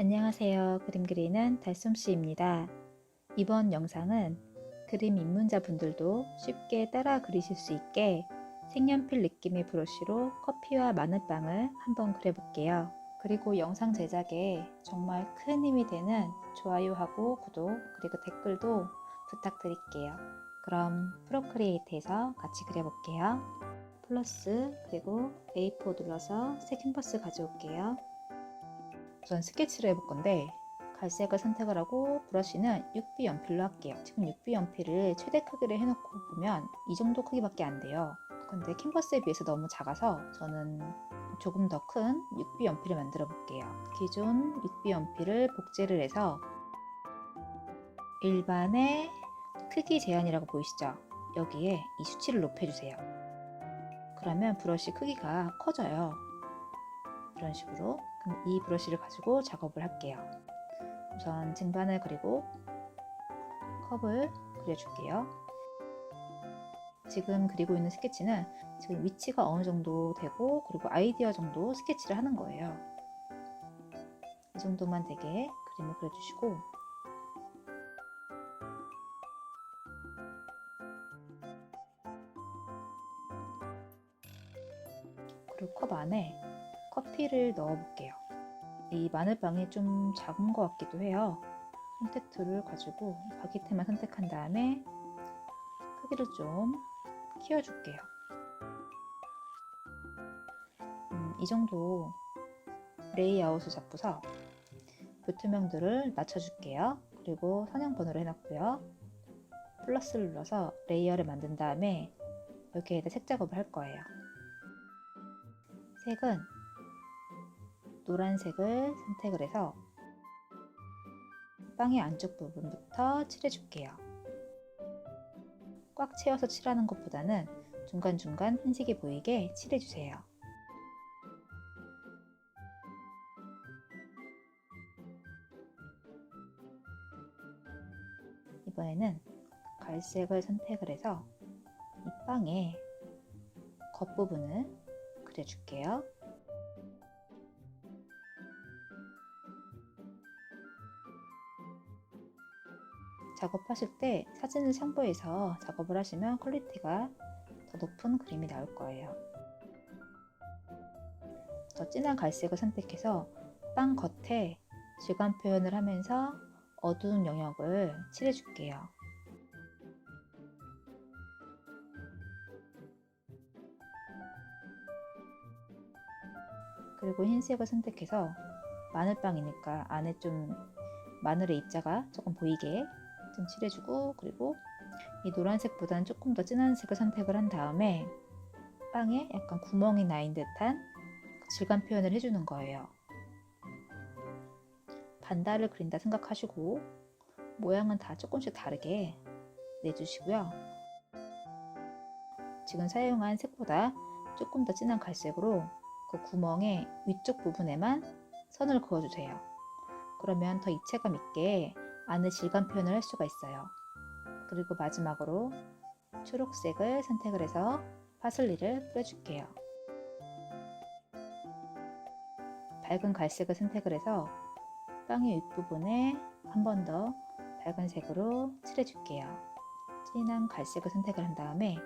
안녕하세요. 그림 그리는 달솜씨입니다. 이번 영상은 그림 입문자분들도 쉽게 따라 그리실 수 있게 색연필 느낌의 브러쉬로 커피와 마늘빵을 한번 그려볼게요. 그리고 영상 제작에 정말 큰 힘이 되는 좋아요하고 구독 그리고 댓글도 부탁드릴게요. 그럼 프로크리에이트에서 같이 그려볼게요. 플러스 그리고 A4 눌러서 새 캔버스 가져올게요. 우선 스케치를 해볼 건데 갈색을 선택을 하고 브러쉬는 6B 연필로 할게요. 지금 6B 연필을 최대 크기를 해놓고 보면 이 정도 크기밖에 안 돼요. 근데 캔버스에 비해서 너무 작아서 저는 조금 더 큰 6B 연필을 만들어 볼게요. 기존 6B 연필을 복제를 해서 일반의 크기 제한이라고 보이시죠? 여기에 이 수치를 높여주세요. 그러면 브러쉬 크기가 커져요. 이런 식으로. 그럼 이 브러쉬를 가지고 작업을 할게요. 우선 쟁반을 그리고 컵을 그려줄게요. 지금 그리고 있는 스케치는 지금 위치가 어느 정도 되고 그리고 아이디어 정도 스케치를 하는 거예요. 이 정도만 되게 그림을 그려주시고 그리고 컵 안에 커피를 넣어 볼게요. 이 마늘빵이 좀 작은 것 같기도 해요. 선택 툴을 가지고 바퀴테만 선택한 다음에 크기를 좀 키워줄게요. 이 정도 레이아웃을 잡고서 뷰투명도를 낮춰줄게요. 그리고 선형 번호를 해놨고요. 플러스를 눌러서 레이어를 만든 다음에 여기에다 색 작업을 할 거예요. 색은 노란색을 선택을 해서 빵의 안쪽 부분부터 칠해줄게요. 꽉 채워서 칠하는 것보다는 중간중간 흰색이 보이게 칠해주세요. 이번에는 갈색을 선택을 해서 이 빵의 겉부분을 그려줄게요. 작업하실 때 사진을 참고해서 작업을 하시면 퀄리티가 더 높은 그림이 나올 거예요. 더 진한 갈색을 선택해서 빵 겉에 질감 표현을 하면서 어두운 영역을 칠해줄게요. 그리고 흰색을 선택해서 마늘빵이니까 안에 좀 마늘의 입자가 조금 보이게 좀 칠해주고, 그리고 이 노란색보다는 조금 더 진한 색을 선택을 한 다음에 빵에 약간 구멍이 나 있는 듯한 그 질감 표현을 해주는 거예요. 반달을 그린다 생각하시고 모양은 다 조금씩 다르게 내주시고요. 지금 사용한 색보다 조금 더 진한 갈색으로 그 구멍의 위쪽 부분에만 선을 그어주세요. 그러면 더 입체감 있게 안에 질감 표현을 할 수가 있어요. 그리고 마지막으로 초록색을 선택을 해서 파슬리를 뿌려줄게요. 밝은 갈색을 선택을 해서 빵의 윗부분에 한 번 더 밝은 색으로 칠해줄게요. 진한 갈색을 선택을 한 다음에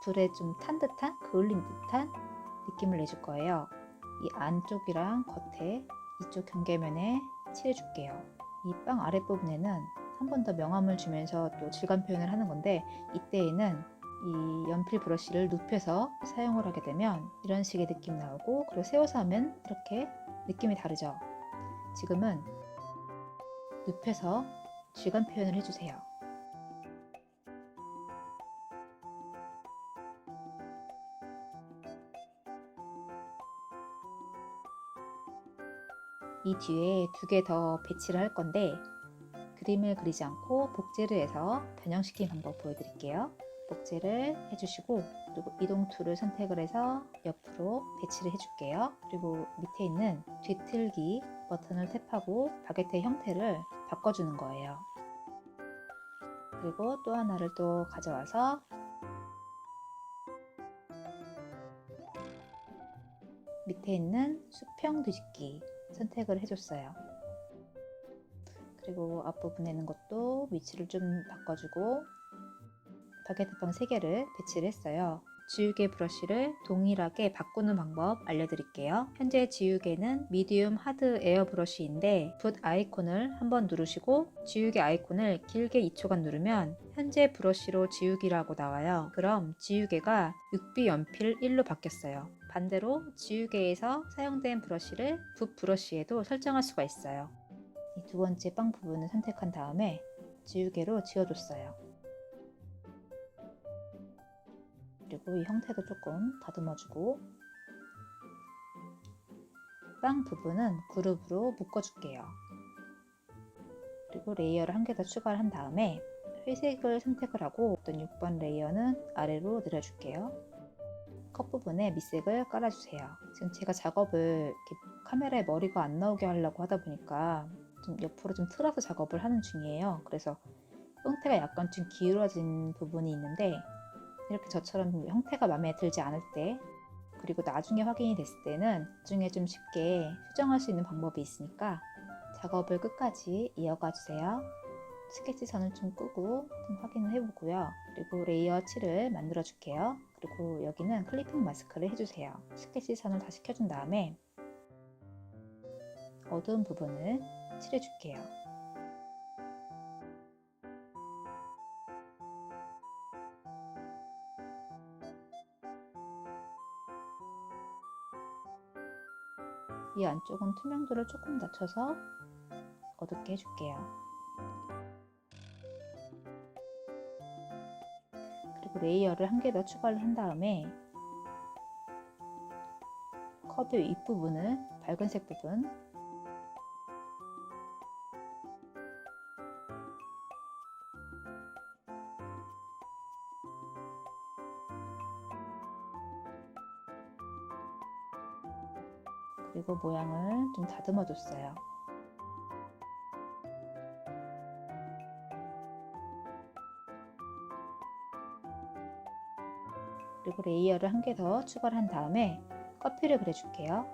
불에 좀 탄 듯한, 그을린 듯한 느낌을 내줄 거예요. 이 안쪽이랑 겉에 이쪽 경계면에 칠해줄게요. 이 빵 아랫부분에는 한 번 더 명암을 주면서 또 질감 표현을 하는 건데, 이때에는 이 연필 브러쉬를 눕혀서 사용을 하게 되면 이런 식의 느낌이 나오고, 그리고 세워서 하면 이렇게 느낌이 다르죠. 지금은 눕혀서 질감 표현을 해주세요. 이 뒤에 두 개 더 배치를 할 건데, 그림을 그리지 않고 복제를 해서 변형시킨 방법 보여드릴게요. 복제를 해주시고, 그리고 이동 툴을 선택을 해서 옆으로 배치를 해줄게요. 그리고 밑에 있는 뒤틀기 버튼을 탭하고 바게트의 형태를 바꿔주는 거예요. 그리고 또 하나를 또 가져와서 밑에 있는 수평 뒤집기 선택을 해줬어요. 그리고 앞부분에 있는 것도 위치를 좀 바꿔주고 바게트빵 3개를 배치를 했어요. 지우개 브러쉬를 동일하게 바꾸는 방법 알려드릴게요. 현재 지우개는 미디움 하드 에어 브러쉬인데 붓 아이콘을 한번 누르시고 지우개 아이콘을 길게 2초간 누르면 현재 브러쉬로 지우기라고 나와요. 그럼 지우개가 6B 연필 1로 바뀌었어요. 반대로 지우개에서 사용된 브러쉬를 붓 브러쉬에도 설정할 수가 있어요. 이 두 번째 빵 부분을 선택한 다음에 지우개로 지워줬어요. 그리고 이 형태도 조금 다듬어주고 빵 부분은 그룹으로 묶어줄게요. 그리고 레이어를 한 개 더 추가를 한 다음에 회색을 선택을 하고 어떤 6번 레이어는 아래로 내려줄게요. 컵 부분에 밑색을 깔아주세요. 지금 제가 작업을 이렇게 카메라에 머리가 안 나오게 하려고 하다 보니까 좀 옆으로 좀 틀어서 작업을 하는 중이에요. 그래서 형태가 약간 좀 기울어진 부분이 있는데 이렇게 저처럼 형태가 마음에 들지 않을 때 그리고 나중에 확인이 됐을 때는 나중에 좀 쉽게 수정할 수 있는 방법이 있으니까 작업을 끝까지 이어가 주세요. 스케치 선을 좀 끄고 좀 확인을 해보고요. 그리고 레이어 7을 만들어 줄게요. 그리고 여기는 클리핑 마스크를 해주세요. 스케치 선을 다시 켜준 다음에 어두운 부분을 칠해줄게요. 이 안쪽은 투명도를 조금 낮춰서 어둡게 해줄게요. 그리고 레이어를 한 개 더 추가를 한 다음에 컵의 윗부분을 밝은색 부분 그리고 모양을 좀 다듬어 줬어요. 그리고 레이어를 한 개 더 추가를 한 다음에 커피를 그려줄게요.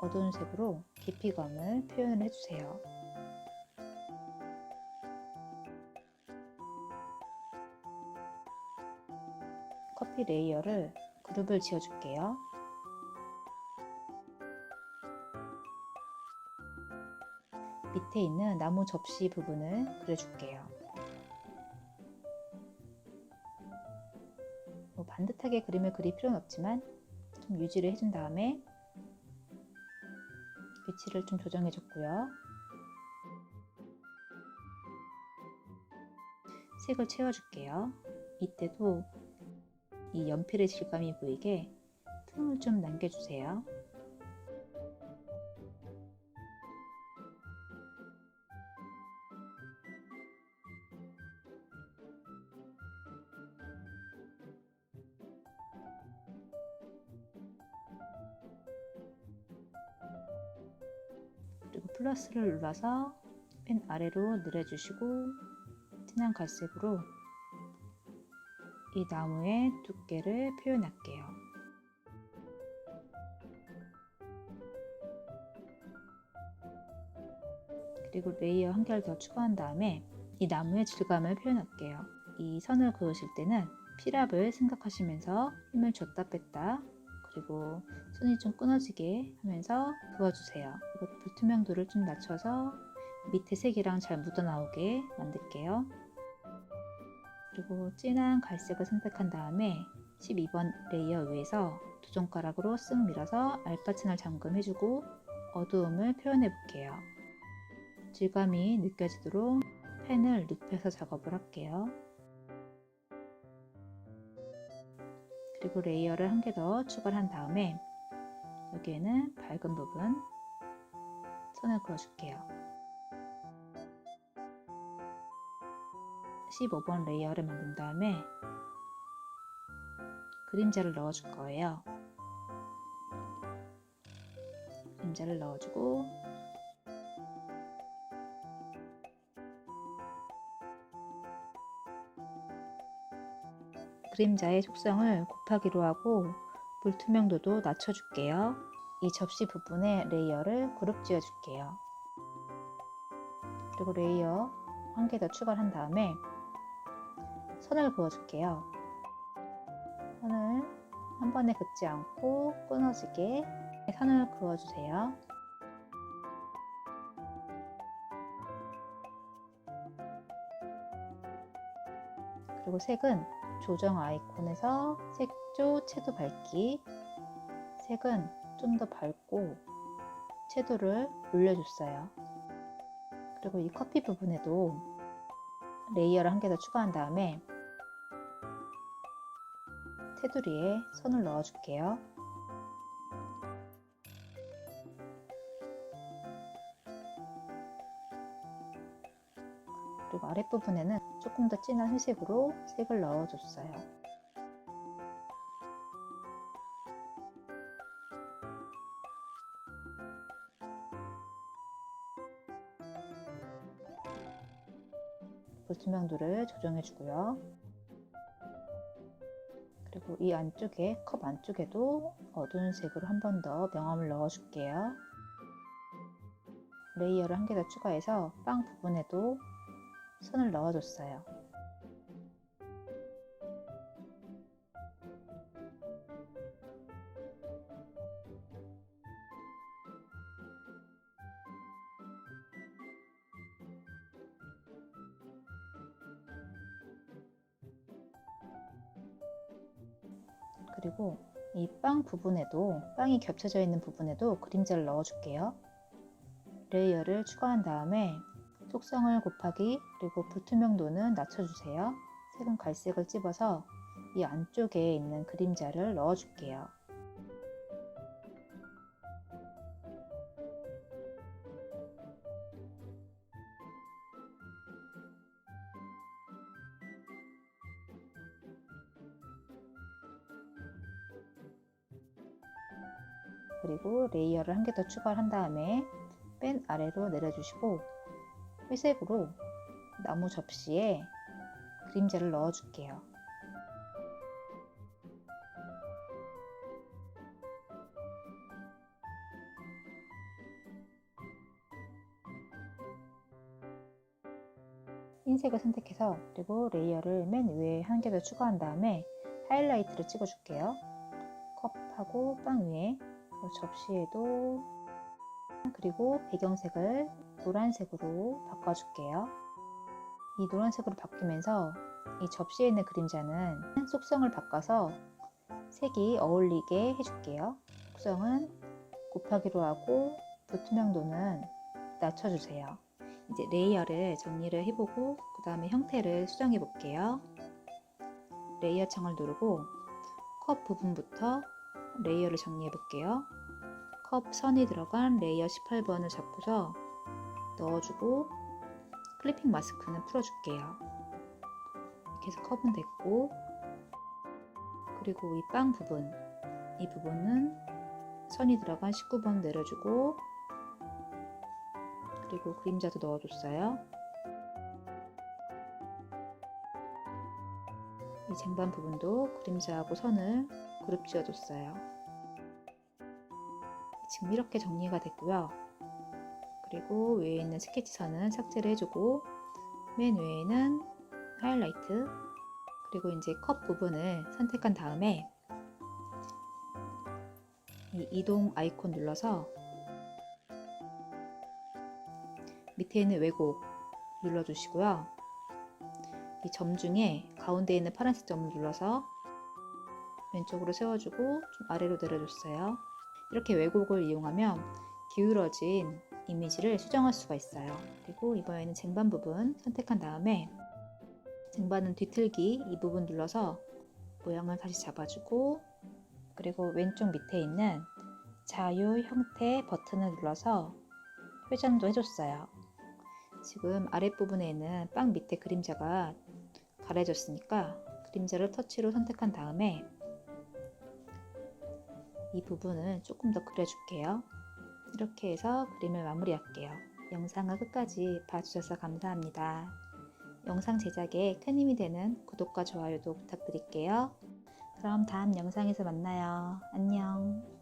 어두운 색으로 깊이감을 표현을 해주세요. 커피 레이어를 그룹을 지어줄게요. 밑에 있는 나무 접시 부분을 그려줄게요. 뭐 반듯하게 그림을 그릴 필요는 없지만 좀 유지를 해준 다음에 위치를 좀 조정해 줬고요. 색을 채워줄게요. 이때도 이 연필의 질감이 보이게 틈을 좀 남겨주세요. 그리고 플러스를 눌러서 펜 아래로 내려주시고 진한 갈색으로 이 나무의 두께를 표현할게요. 그리고 레이어 한 개를 더 추가한 다음에 이 나무의 질감을 표현할게요. 이 선을 그으실 때는 필압을 생각하시면서 힘을 줬다 뺐다 그리고 손이 좀 끊어지게 하면서 그어주세요. 그리고 불투명도를 좀 낮춰서 밑에 색이랑 잘 묻어나오게 만들게요. 그리고 진한 갈색을 선택한 다음에 12번 레이어 위에서 두 손가락으로 쓱 밀어서 알파층을 잠금해주고 어두움을 표현해 볼게요. 질감이 느껴지도록 펜을 눕혀서 작업을 할게요. 그리고 레이어를 한 개 더 추가를 한 다음에 여기에는 밝은 부분 선을 그어줄게요. 15번 레이어를 만든 다음에 그림자를 넣어줄 거예요. 그림자를 넣어주고 그림자의 속성을 곱하기로 하고 불투명도도 낮춰줄게요. 이 접시 부분에 레이어를 그룹 지어 줄게요. 그리고 레이어 한 개 더 추가를 한 다음에 선을 그어줄게요. 선을 한 번에 긋지 않고 끊어지게 선을 그어주세요. 그리고 색은 조정 아이콘에서 색조 채도 밝기, 색은 좀 더 밝고 채도를 올려줬어요. 그리고 이 커피 부분에도 레이어를 한 개 더 추가한 다음에 테두리에 선을 넣어줄게요. 그리고 아랫부분에는 조금 더 진한 회색으로 색을 넣어줬어요. 불투명도를 조정해주고요. 그리고 이 안쪽에 컵 안쪽에도 어두운 색으로 한 번 더 명암을 넣어줄게요. 레이어를 한 개 더 추가해서 빵 부분에도 선을 넣어줬어요. 그리고 이 빵 부분에도 빵이 겹쳐져 있는 부분에도 그림자를 넣어줄게요. 레이어를 추가한 다음에 속성을 곱하기 그리고 불투명도는 낮춰주세요. 색은 갈색을 찝어서 이 안쪽에 있는 그림자를 넣어줄게요. 그리고 레이어를 한 개 더 추가한 다음에 맨 아래로 내려주시고 회색으로 나무 접시에 그림자를 넣어줄게요. 흰색을 선택해서 그리고 레이어를 맨 위에 한 개 더 추가한 다음에 하이라이트를 찍어줄게요. 컵하고 빵 위에 접시에도 그리고 배경색을 노란색으로 바꿔줄게요. 이 노란색으로 바뀌면서 이 접시에 있는 그림자는 속성을 바꿔서 색이 어울리게 해줄게요. 속성은 곱하기로 하고 불투명도는 낮춰주세요. 이제 레이어를 정리를 해보고 그 다음에 형태를 수정해 볼게요. 레이어 창을 누르고 컵 부분부터 레이어를 정리해 볼게요. 컵 선이 들어간 레이어 18번을 잡고서 넣어주고 클리핑 마스크는 풀어줄게요. 이렇게 해서 컵은 됐고, 그리고 이 빵 부분, 이 부분은 선이 들어간 19번 내려주고, 그리고 그림자도 넣어줬어요. 이 쟁반 부분도 그림자하고 선을 그룹 지어줬어요. 지금 이렇게 정리가 됐고요. 그리고 위에 있는 스케치선은 삭제를 해주고 맨 위에는 하이라이트 그리고 이제 컵 부분을 선택한 다음에 이 이동 아이콘 눌러서 밑에 있는 왜곡 눌러주시고요. 이 점 중에 가운데 있는 파란색 점을 눌러서 왼쪽으로 세워주고 좀 아래로 내려줬어요. 이렇게 왜곡을 이용하면 기울어진 이미지를 수정할 수가 있어요. 그리고 이번에는 쟁반 부분 선택한 다음에 쟁반은 뒤틀기 이 부분 눌러서 모양을 다시 잡아주고 그리고 왼쪽 밑에 있는 자유 형태 버튼을 눌러서 회전도 해줬어요. 지금 아랫부분에 있는 빵 밑에 그림자가 가려졌으니까 그림자를 터치로 선택한 다음에 이 부분을 조금 더 그려줄게요. 이렇게 해서 그림을 마무리할게요. 영상을 끝까지 봐주셔서 감사합니다. 영상 제작에 큰 힘이 되는 구독과 좋아요도 부탁드릴게요. 그럼 다음 영상에서 만나요. 안녕.